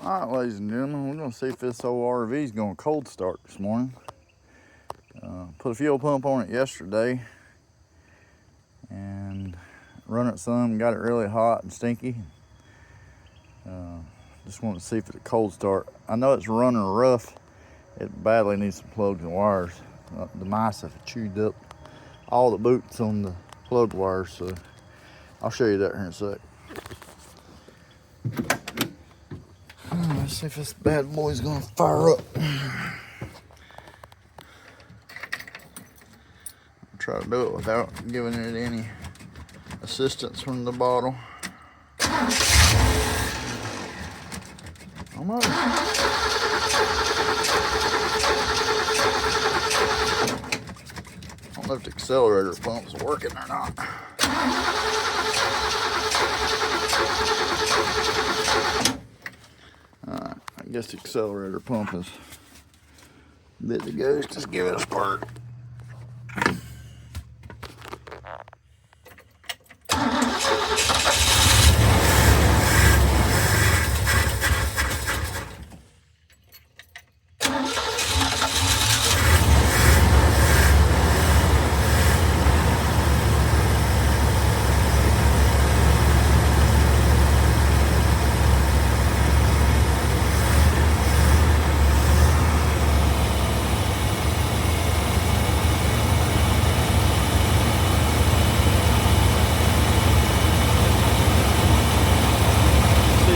Alright, ladies and gentlemen, we're going to see if this old RV is going to cold start this morning. Put a fuel pump on it yesterday and run it some, got it really hot and stinky. Just wanted to see if it's a cold start. I know it's running rough. It badly needs some plugs and wires. The mice have chewed up all the boots on the plug wires, so I'll show you that here in a sec. Let's see if this bad boy's gonna fire up. Try to do it without giving it any assistance from the bottle. Almost. I don't know if the accelerator pump's working or not. I guess the accelerator pump is bit to go. Just give it a spark.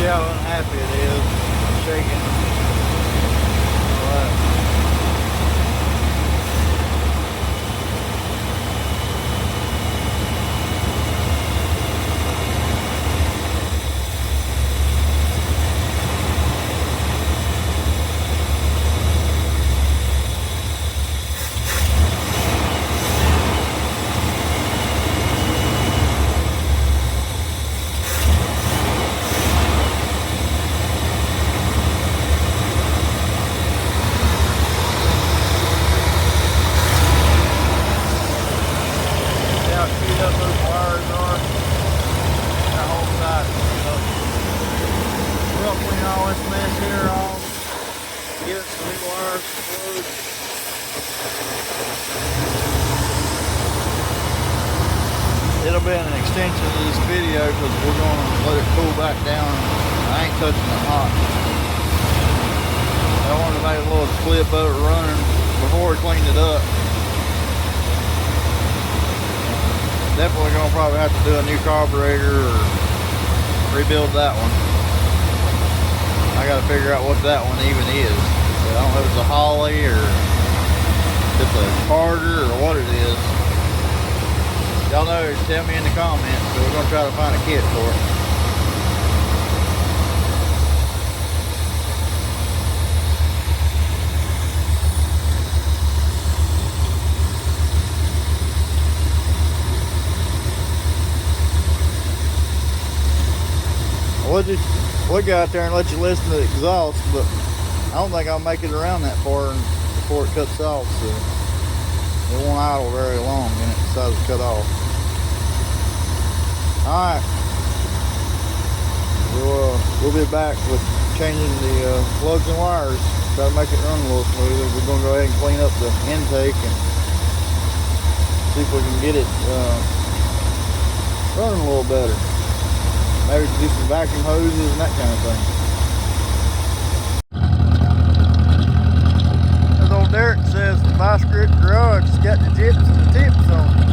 How unhappy it is, shaking. Clean all this mess here off, get it some new wires plugged. It'll be an extension of this video because we're going to let it cool back down. I ain't touching it hot. I wanted to make a little clip of it running before we cleaned it up. Definitely going to probably have to do a new carburetor or rebuild that one. I gotta figure out what that one even is. I don't know if it's a Holly or if it's a Carter or what it is. Y'all know, tell me in the comments, so we're gonna try to find a kit for it. We'll go out there and let you listen to the exhaust, but I don't think I'll make it around that far before it cuts off, so it won't idle very long and it decides to cut off. Alright, we'll be back with changing the plugs and wires, try to make it run a little smoother. We're going to go ahead and clean up the intake and see if we can get it running a little better. Maybe do some vacuum hoses and that kind of thing. As old Derek says, the Vice Grip Garage has got the jips and the tips on it.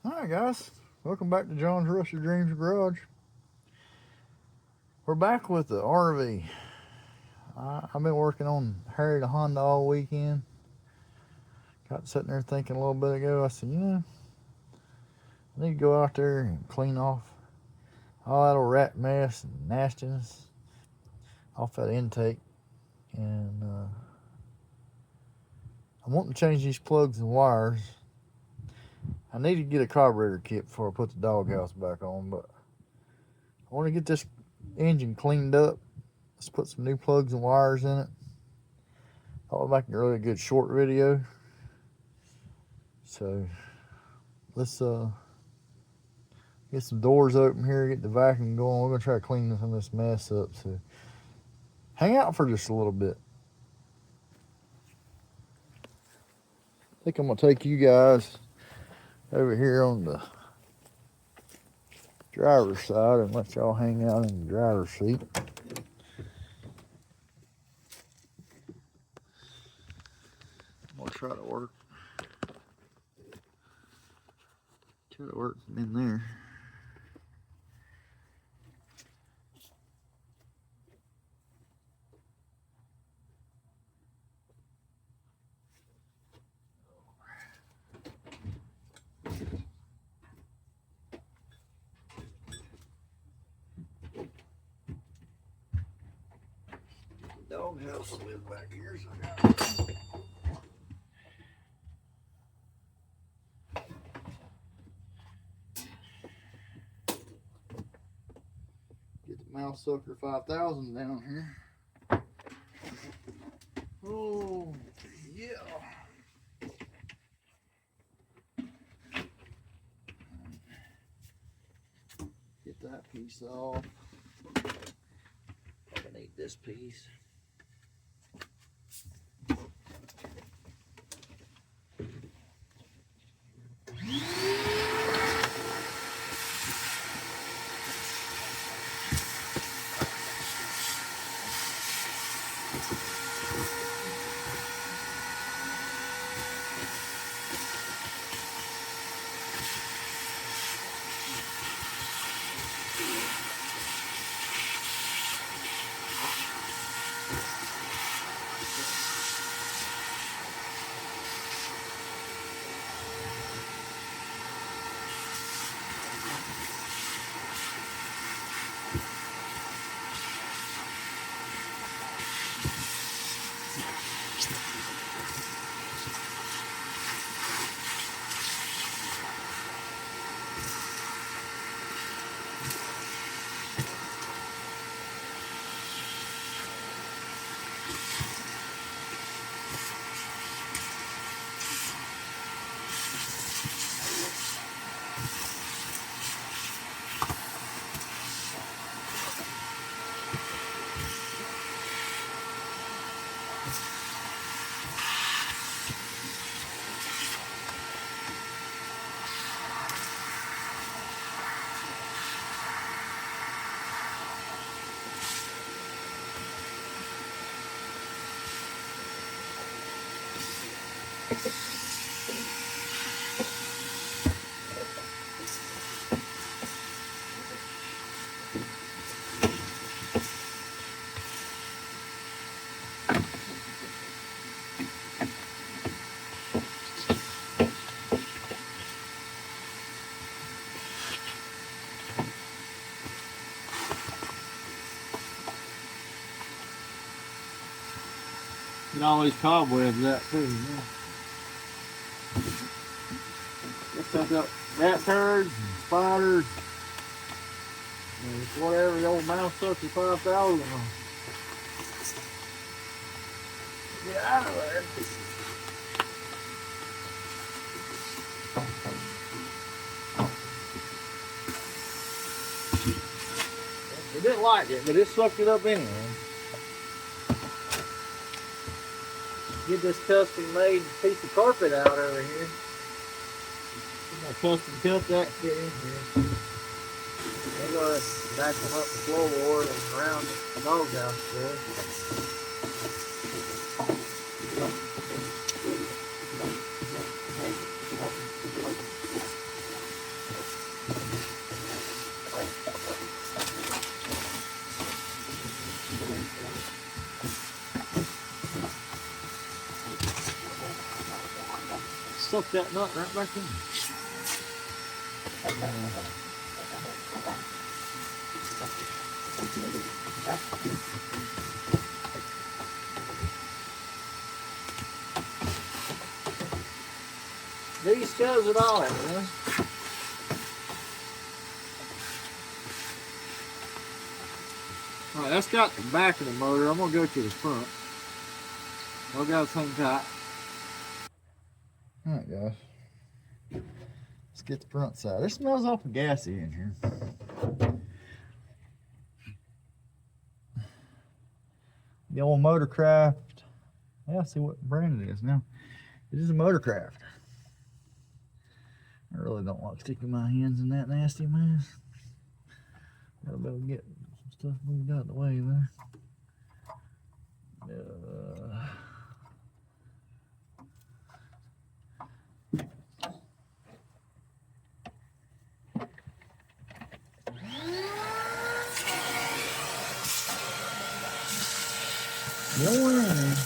Alright guys, welcome back to John's Rusty Dreams Garage. We're back with the RV. I've been working on Harry the Honda all weekend. Got sitting there thinking a little bit ago, I said, you know, I need to go out there and clean off all that old rat mess and nastiness off that intake. And I'm wanting to change these plugs and wires. I need to get a carburetor kit before I put the doghouse back on, but I want to get this engine cleaned up. Let's put some new plugs and wires in it. Thought I'd make a really good short video. So let's Get some doors open here, get the vacuum going. We're gonna try to clean some of this mess up. So hang out for just a little bit. I think I'm gonna take you guys over here on the driver's side and let y'all hang out in the driver's seat. I'm gonna try to work from in there. Doghouse live back here, so I got get the Mouse Sucker 5000 down here. Oh yeah. Get that piece off. I need this piece. Get all these cobwebs out too, yeah. Let's take up rat turds and spiders and whatever the old Mouse Sucker 5000 on. Get out of there. It didn't like it, but it sucked it up anyway. Get this custom made piece of carpet out over here. I'm gonna custom cut that shit in here. I'm gonna vacuum up the floorboard and around the doghouse there. Stuck that nut right back in. These shows it all out, man. Alright, that's got the back of the motor. I'm gonna go to the front. I'll go the same tight. Alright guys. Let's get the front side. It smells awful gassy in here. The old Motorcraft. Yeah, see what brand it is now. It is a Motorcraft. I really don't like sticking my hands in that nasty mess. Gotta be able to get some stuff moved out of the way there. Go in.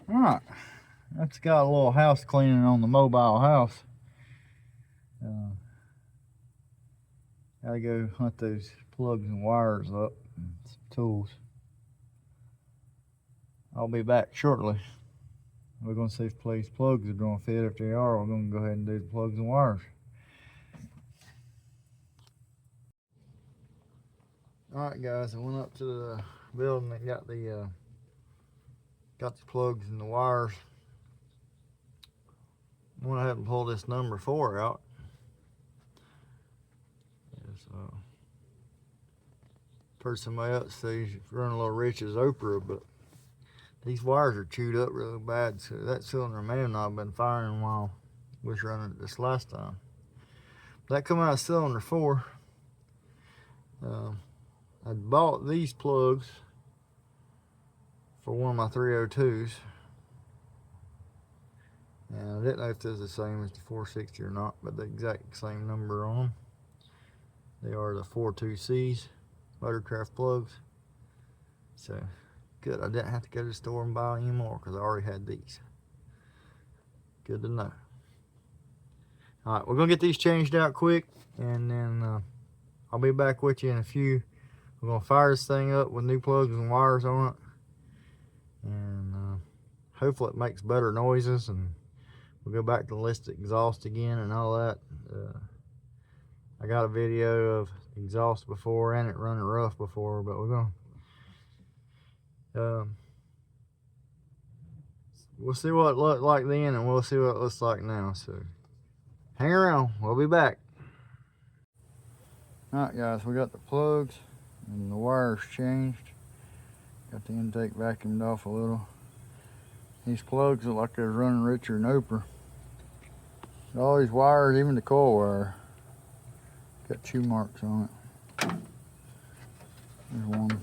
Alright, that's got a little house cleaning on the mobile house. Gotta go hunt those plugs and wires up and some tools. I'll be back shortly. We're gonna see if these plugs are gonna fit. If they are, we're gonna go ahead and do the plugs and wires. Alright guys, I went up to the building and got the plugs and the wires. I went ahead and pulled this number 4 out. Heard somebody else say he's running a little rich as Oprah, but these wires are chewed up really bad, so that cylinder may have not been firing while we was running it this last time. That come out of cylinder 4. I bought these plugs for one of my 302s, and I didn't know if they're the same as the 460 or not, but the exact same number on them. They are the 42Cs. Motorcraft plugs. So good, I didn't have to go to the store and buy any more because I already had these. Good to know. Alright, we're gonna get these changed out quick, and then I'll be back with you in a few. We're gonna fire this thing up with new plugs and wires on it, and hopefully it makes better noises, and we'll go back to list exhaust again and all that. I got a video of exhaust before and it running rough before, but we're gonna we'll see what it looked like then, and we'll see what it looks like now. So hang around, we'll be back. Alright guys, we got the plugs and the wires changed. Got the intake vacuumed off a little. These plugs look like they're running richer than Oprah. All these wires, even the coil wire, got chew marks on it. There's one.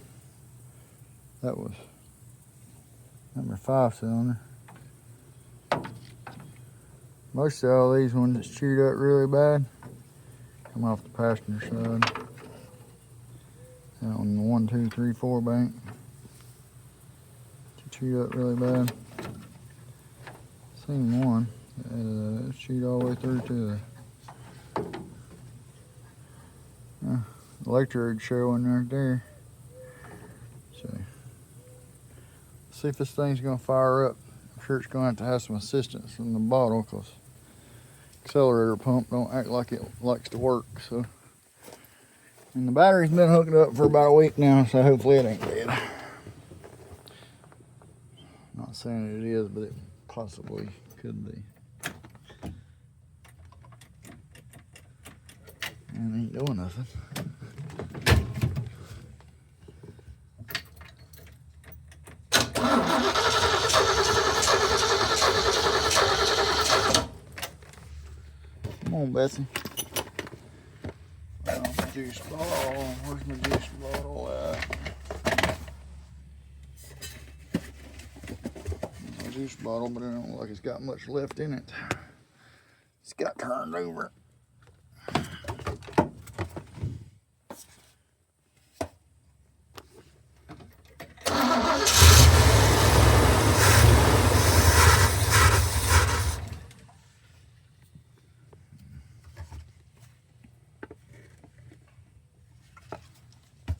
That was number 5 cylinder. Most of all these ones that's chewed up really bad come off the passenger side. And on the 1, 2, 3, 4 bank, it's chewed up really bad. Seen one. It's chewed all the way through to the electrode showing right there. So, see if this thing's gonna fire up. I'm sure it's gonna have to have some assistance from the bottle, because accelerator pump don't act like it likes to work. So, and the battery's been hooked up for about a week now, so hopefully it ain't dead. Not saying it is, but it possibly could be. And it ain't doing nothing. Come on, Betsy. Juice bottle. Where's my juice bottle at? My juice bottle, but it don't look like it's got much left in it. It's got turned over.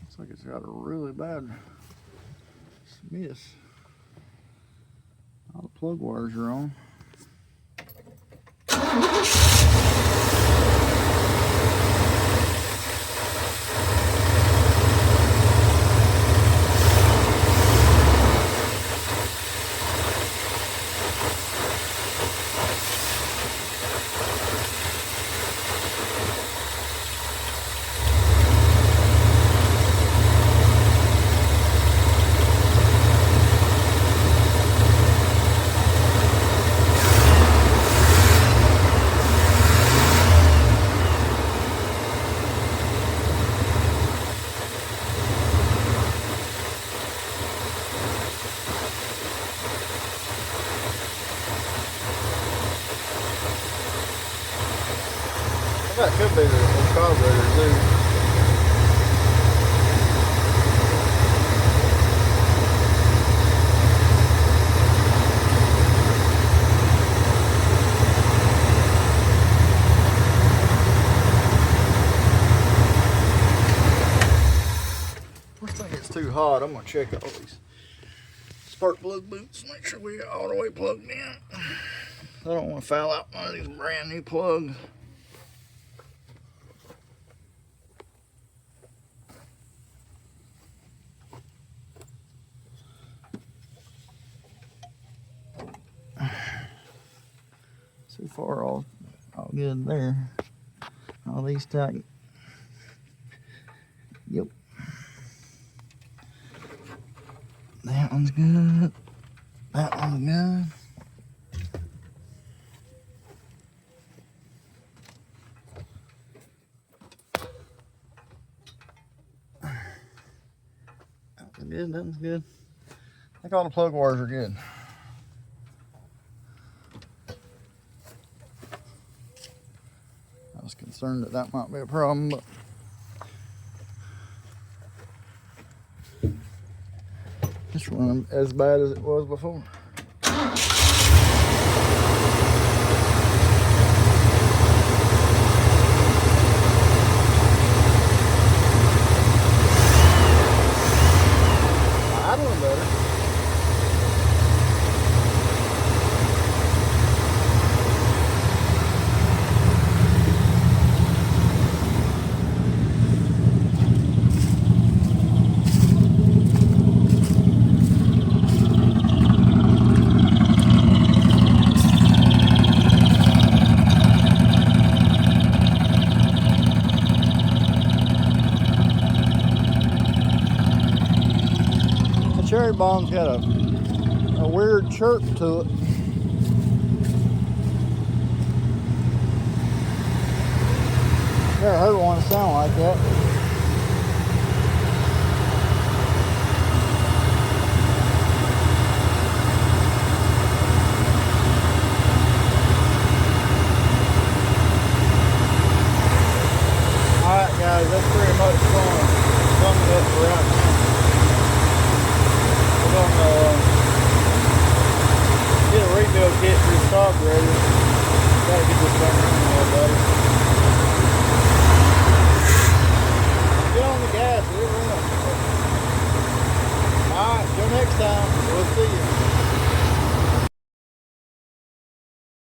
Looks like it's got a really bad miss. All the plug wires are on. That could be the carburetor too. First thing gets too hot, I'm gonna check all these spark plug boots, make sure we got all the way plugged in. I don't want to foul out one of these brand new plugs. So far, all good there. All these tight. Yep. That one's good. That one's good. That one's good. That one's good. I think all the plug wires are good. I was concerned that that might be a problem, but this one as bad as it was before. Idling better. Cherry bomb's got a weird chirp to it. Never heard one sound like that. Alright guys, that's pretty much